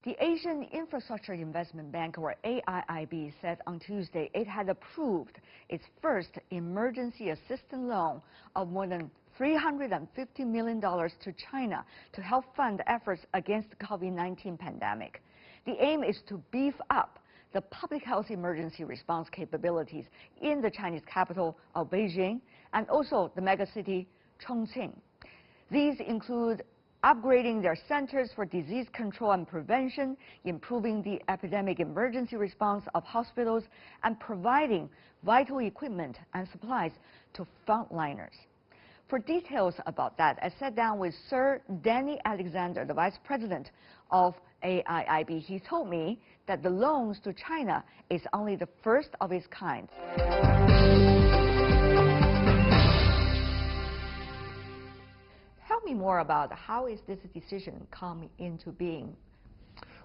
The Asian Infrastructure Investment Bank, or AIIB, said on Tuesday it had approved its first emergency assistance loan of more than $350 million to China to help fund efforts against the COVID-19 pandemic. The aim is to beef up the public health emergency response capabilities in the Chinese capital of Beijing and also the megacity Chongqing. These include upgrading their centers for disease control and prevention, improving the epidemic emergency response of hospitals, and providing vital equipment and supplies to frontliners. For details about that, I sat down with Sir Danny Alexander, the Vice President of AIIB. He told me that the loans to China is only the first of its kind. Tell me more about how is this decision come into being?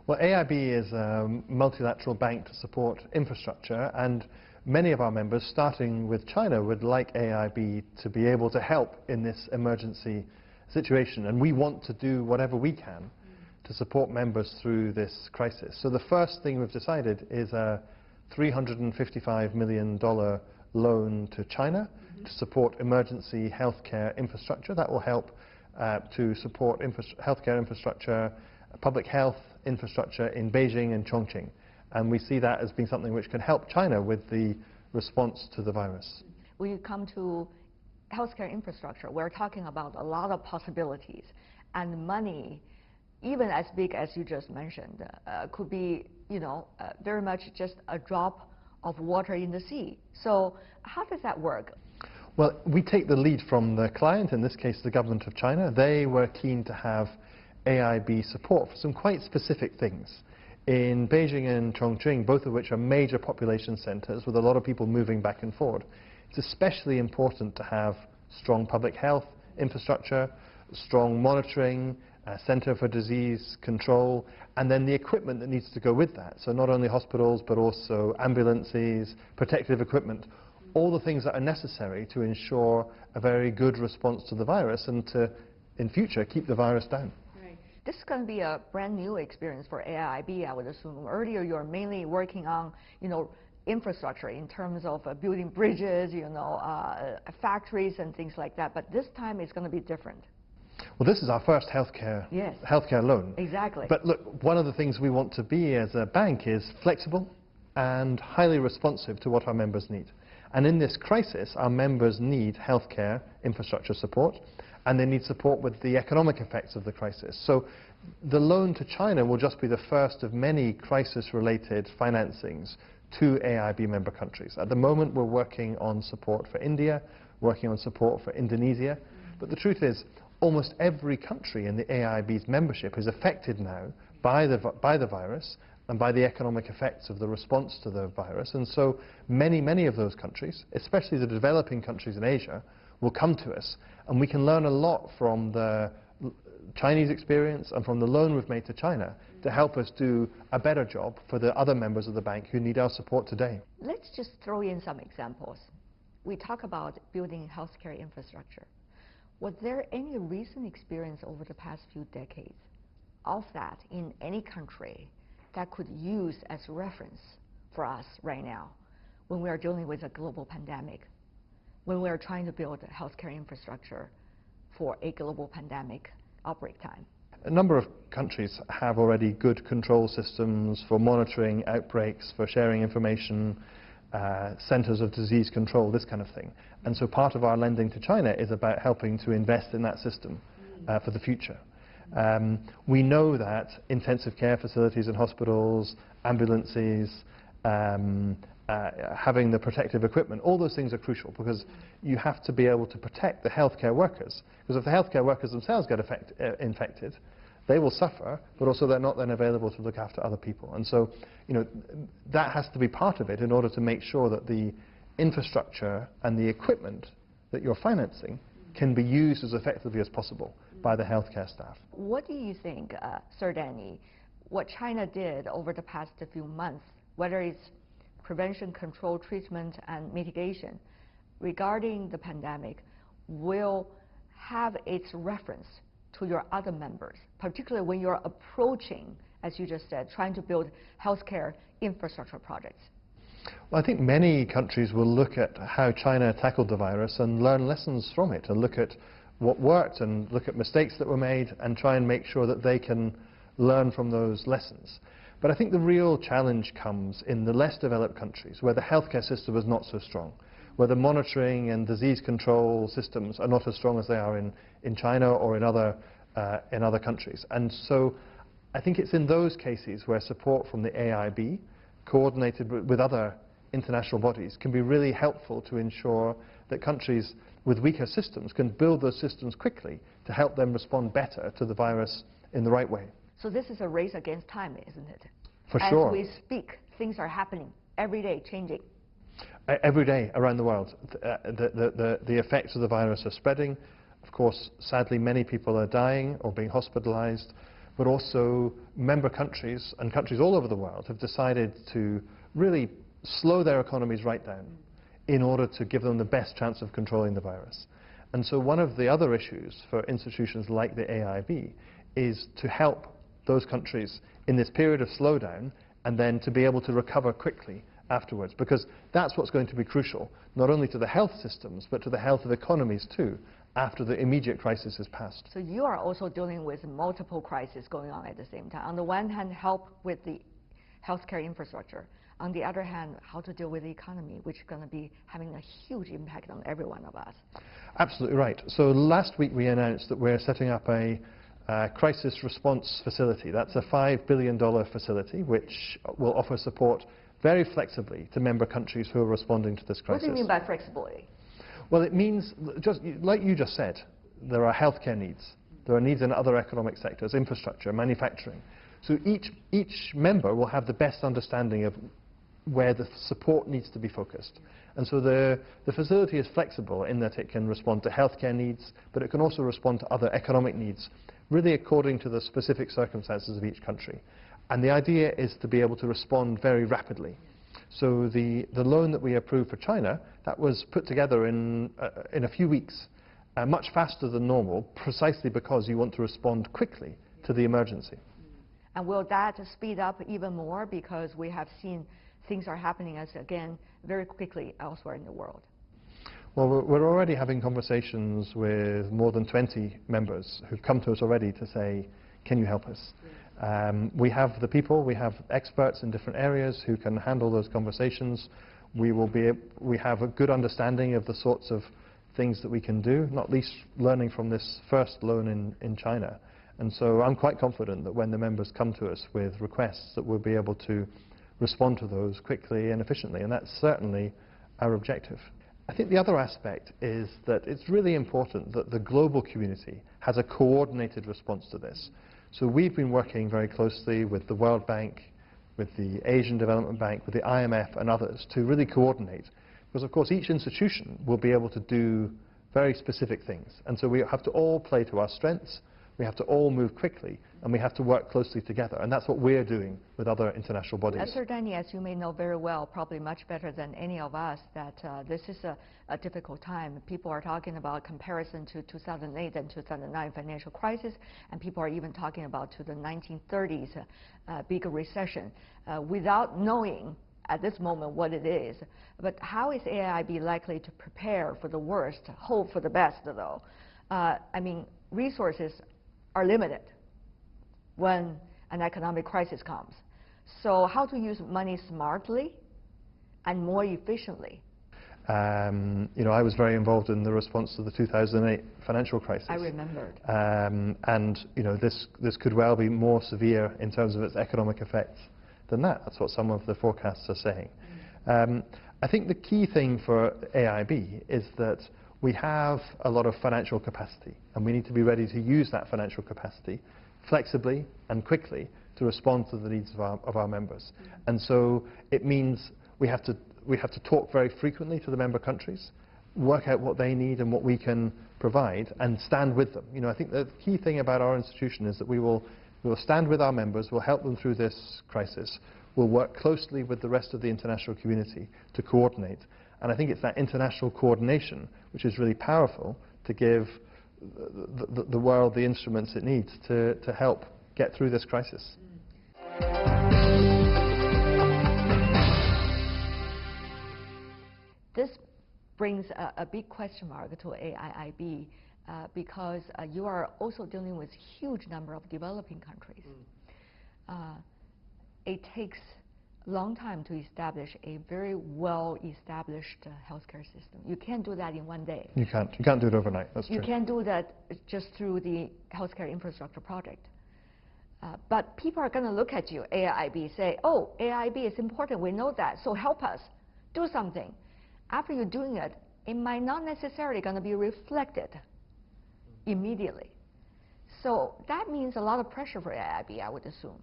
Well, AIIB is a multilateral bank to support infrastructure, and many of our members, starting with China, would like AIIB to be able to help in this emergency situation, and we want to do whatever we can to support members through this crisis. So the first thing we've decided is a $355 million loan to China to support emergency healthcare infrastructure. That will help to support healthcare infrastructure, public health infrastructure in Beijing and Chongqing. And we see that as being something which can help China with the response to the virus. When you come to healthcare infrastructure, we're talking about a lot of possibilities, and money, even as big as you just mentioned, could be, very much just a drop of water in the sea. So how does that work? Well, we take the lead from the client, in this case the government of China. They were keen to have AIIB support for some quite specific things. In Beijing and Chongqing, both of which are major population centers with a lot of people moving back and forward, it's especially important to have strong public health infrastructure, strong monitoring, a center for disease control, and then the equipment that needs to go with that. So not only hospitals, but also ambulances, protective equipment, all the things that are necessary to ensure a very good response to the virus and to, in future, keep the virus down. Right. This is going to be a brand new experience for AIIB, I would assume. Earlier, you're mainly working on, infrastructure in terms of building bridges, factories and things like that. But this time it's going to be different. Well, this is our first healthcare loan. Exactly. But look, one of the things we want to be as a bank is flexible and highly responsive to what our members need. And in this crisis, our members need healthcare infrastructure support, and they need support with the economic effects of the crisis. So the loan to China will just be the first of many crisis-related financings to AIIB member countries. At the moment, we're working on support for India, working on support for Indonesia. But the truth is, almost every country in the AIIB's membership is affected now by the virus and by the economic effects of the response to the virus. And so many of those countries, especially the developing countries in Asia, will come to us. And we can learn a lot from the Chinese experience and from the loan we've made to China to help us do a better job for the other members of the bank who need our support today. Let's just throw in some examples. We talk about building healthcare infrastructure. Was there any recent experience over the past few decades of that in any country that could use as reference for us right now when we are dealing with a global pandemic, when we are trying to build a healthcare infrastructure for a global pandemic outbreak time? A number of countries have already good control systems for monitoring outbreaks, for sharing information, centers of disease control, this kind of thing. And so part of our lending to China is about helping to invest in that system for the future. We know that intensive care facilities and hospitals, ambulances, having the protective equipment, all those things are crucial because you have to be able to protect the healthcare workers. Because if the healthcare workers themselves get infected, they will suffer, but also they're not then available to look after other people. And so, that has to be part of it in order to make sure that the infrastructure and the equipment that you're financing can be used as effectively as possible by the healthcare staff. What do you think, Sir Danny, what China did over the past few months, whether it's prevention, control, treatment, and mitigation, regarding the pandemic, will have its reference to your other members, particularly when you're approaching as you just said, trying to build healthcare infrastructure projects? Well, I think many countries will look at how China tackled the virus and learn lessons from it, and look at what worked and look at mistakes that were made and try and make sure that they can learn from those lessons. But I think the real challenge comes in the less developed countries where the healthcare system is not so strong, where the monitoring and disease control systems are not as strong as they are in China or in other countries. And so I think it's in those cases where support from the AIIB, coordinated with other international bodies, can be really helpful to ensure that countries with weaker systems can build those systems quickly to help them respond better to the virus in the right way. So this is a race against time, isn't it? For sure. As we speak, things are happening every day, changing. Every day around the world, the effects of the virus are spreading. Of course, sadly, many people are dying or being hospitalized, but also member countries and countries all over the world have decided to really slow their economies right down in order to give them the best chance of controlling the virus. And so one of the other issues for institutions like the AIIB is to help those countries in this period of slowdown and then to be able to recover quickly afterwards, because that's what's going to be crucial, not only to the health systems, but to the health of economies too, after the immediate crisis is passed. So you are also dealing with multiple crises going on at the same time. On the one hand, help with the healthcare infrastructure. On the other hand, how to deal with the economy, which is going to be having a huge impact on every one of us. Absolutely right. So last week we announced that we're setting up a crisis response facility. That's a $5 billion facility which will offer support very flexibly to member countries who are responding to this crisis. What do you mean by flexibility? Well, it means, just like you just said, there are healthcare needs. There are needs in other economic sectors, infrastructure, manufacturing. So each member will have the best understanding of where the support needs to be focused. And so the facility is flexible in that it can respond to healthcare needs, but it can also respond to other economic needs, really according to the specific circumstances of each country. And the idea is to be able to respond very rapidly. So the loan that we approved for China, that was put together in a few weeks, much faster than normal, precisely because you want to respond quickly to the emergency. And will that speed up even more, because we have seen things are happening again very quickly elsewhere in the world? Well, we're already having conversations with more than 20 members who've come to us already to say, can you help us? We have the people, we have experts in different areas who can handle those conversations. We have a good understanding of the sorts of things that we can do, not least learning from this first loan in China. And so I'm quite confident that when the members come to us with requests, that we'll be able to respond to those quickly and efficiently, and that's certainly our objective. I think the other aspect is that it's really important that the global community has a coordinated response to this. So we've been working very closely with the World Bank, with the Asian Development Bank, with the IMF and others to really coordinate, because of course each institution will be able to do very specific things, and so we have to all play to our strengths. We have to all move quickly, and we have to work closely together, and that's what we're doing with other international bodies. Sir Danny, as you may know very well, probably much better than any of us, that this is a difficult time. People are talking about comparison to 2008 and 2009 financial crisis, and people are even talking about to the 1930s big recession, without knowing at this moment what it is. But how is AIIB likely to prepare for the worst, hope for the best, though? I mean, resources are limited when an economic crisis comes. So how to use money smartly and more efficiently? You know, I was very involved in the response to the 2008 financial crisis. I remembered. And you know, this could well be more severe in terms of its economic effects than that. That's what some of the forecasts are saying. I think the key thing for AIIB is that we have a lot of financial capacity, and we need to be ready to use that financial capacity flexibly and quickly to respond to the needs of our members. And so it means we have to talk very frequently to the member countries, work out what they need and what we can provide, and stand with them. You know, I think the key thing about our institution is that we will stand with our members, we'll help them through this crisis, we'll work closely with the rest of the international community to coordinate. And I think it's that international coordination which is really powerful to give the world the instruments it needs to help get through this crisis. This brings a big question mark to AIIB because you are also dealing with huge number of developing countries. It takes a long time to establish a very well-established healthcare system. You can't do that in one day. You can't do it overnight, that's true. You can't do that just through the healthcare infrastructure project. But people are going to look at you, AIIB, say, oh, AIIB is important, we know that, so help us, do something. After you're doing it, it might not necessarily going to be reflected immediately. So that means a lot of pressure for AIIB, I would assume.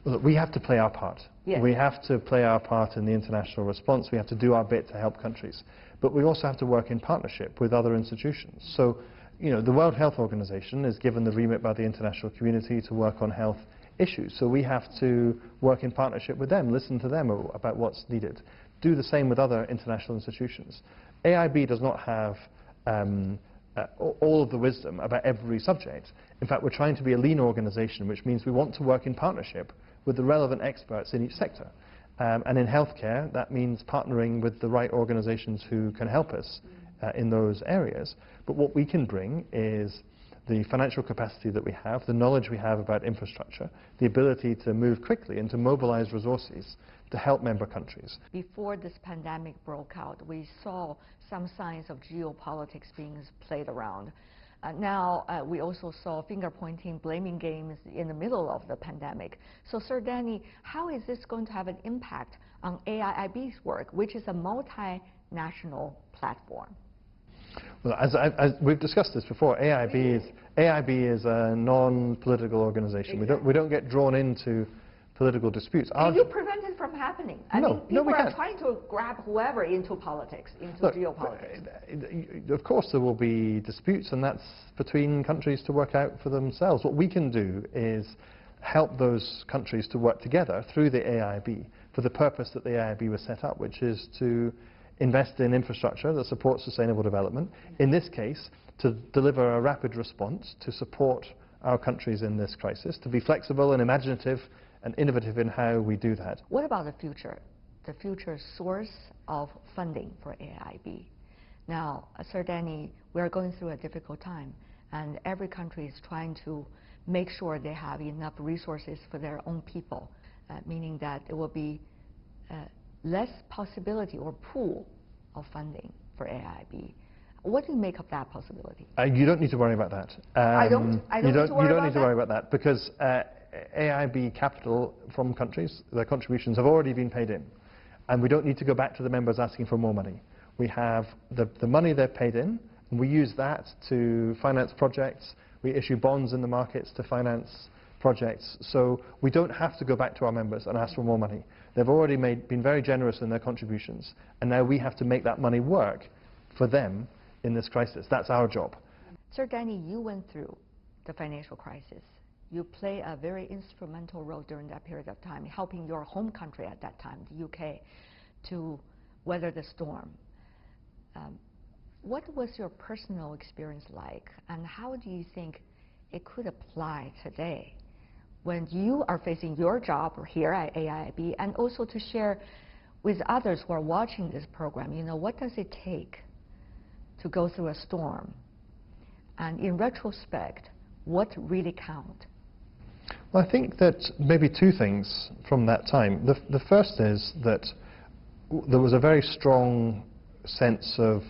Well, look, we have to play our part. Yes. We have to play our part in the international response. We have to do our bit to help countries. But we also have to work in partnership with other institutions. So, you know, the World Health Organization is given the remit by the international community to work on health issues. So we have to work in partnership with them, listen to them about what's needed. Do the same with other international institutions. AIIB does not have all of the wisdom about every subject. In fact, we're trying to be a lean organization, which means we want to work in partnership with the relevant experts in each sector. And in healthcare, that means partnering with the right organizations who can help us in those areas. But what we can bring is the financial capacity that we have, the knowledge we have about infrastructure, the ability to move quickly and to mobilize resources to help member countries. Before this pandemic broke out, we saw some signs of geopolitics being played around. Now we also saw finger-pointing, blaming games in the middle of the pandemic. So, Sir Danny, how is this going to have an impact on AIIB's work, which is a multinational platform? Well, as we've discussed this before, AIIB is a non-political organization. Exactly. We don't get drawn into political disputes. Can you prevent it from happening? I mean, people we are can't. trying to grab whoever into politics, into geopolitics. Of course there will be disputes, and that's between countries to work out for themselves. What we can do is help those countries to work together through the AIIB for the purpose that the AIIB was set up, which is to invest in infrastructure that supports sustainable development. In this case, to deliver a rapid response to support our countries in this crisis, to be flexible and imaginative and innovative in how we do that. What about the future source of funding for AIIB? Now, Sir Danny, we are going through a difficult time, and every country is trying to make sure they have enough resources for their own people, meaning that there will be less possibility or pool of funding for AIIB. What do you make of that possibility? You don't need to worry about that. I don't need to worry about that because AIIB capital from countries, their contributions have already been paid in. And we don't need to go back to the members asking for more money. We have the money they've paid in, and we use that to finance projects. We issue bonds in the markets to finance projects. So we don't have to go back to our members and ask for more money. They've already been very generous in their contributions, and now we have to make that money work for them in this crisis. That's our job. Sir Danny, you went through the financial crisis. You play a very instrumental role during that period of time, helping your home country at that time, the UK, to weather the storm. What was your personal experience like, and how do you think it could apply today when you are facing your job here at AIIB, and also to share with others who are watching this program, you know, what does it take to go through a storm? And in retrospect, what really counts? Well, I think that maybe two things from that time. The first is that there was a very strong sense of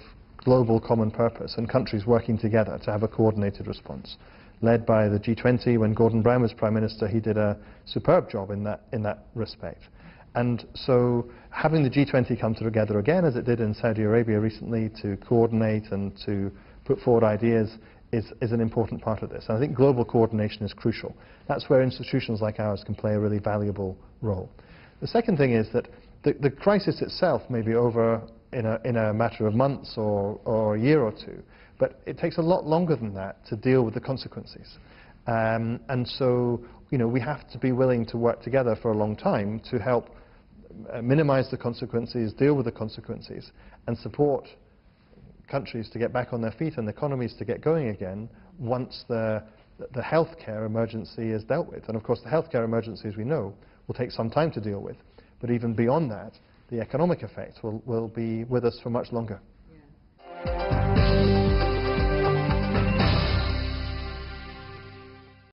global common purpose and countries working together to have a coordinated response. Led by the G20, when Gordon Brown was Prime Minister, he did a superb job in that respect. And so having the G20 come together again, as it did in Saudi Arabia recently, to coordinate and to put forward ideas is an important part of this. And I think global coordination is crucial. That's where institutions like ours can play a really valuable role. The second thing is that the crisis itself may be over in a matter of months or a year or two, but it takes a lot longer than that to deal with the consequences. And so, you know, we have to be willing to work together for a long time to help minimize the consequences, deal with the consequences, and support countries to get back on their feet and economies to get going again once the healthcare emergency is dealt with. And of course, the healthcare emergency, as we know, will take some time to deal with. But even beyond that, the economic effects will be with us for much longer. Yeah.